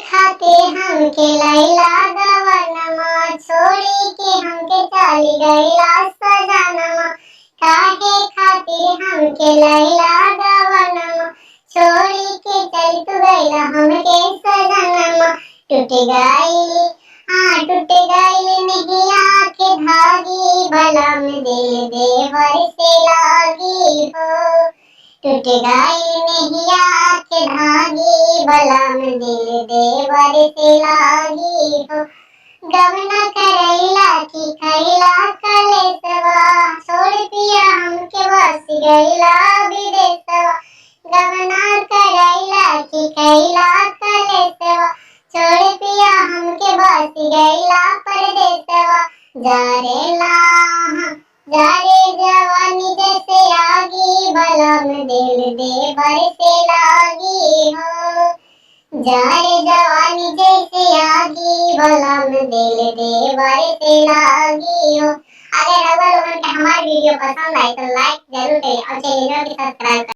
खातिर हमके लैला गवनमा, छोड़ी के हमके चली गईला सजनमा। काहे खातिर हमके लैला गवनमा, छोड़ी के चली तू गईला हमके सजनमा। टूट गई नैया के धागी, बलम दिल देवर से लागी हो। टूट गई नैया के धागी, बलम दिल देवर से लागी हो। गवना करैला की खैला कलेसवा, छोड़ पिया हमके बस गईला विदेशवा। गवना करैला की खैला कलेसवा, छोड़ पिया हमके बस गईला परदेसवा। जारे जवानी जैसे आगी, बलम दिल देवर से लागी हो। जारे जवानी जैसे आगी, बलम दिल देवर से लागी हो। अगर लोगन के हमार वीडियो पसंद आए तो लाइक जरूर करें और चैनल को सब्सक्राइब करें।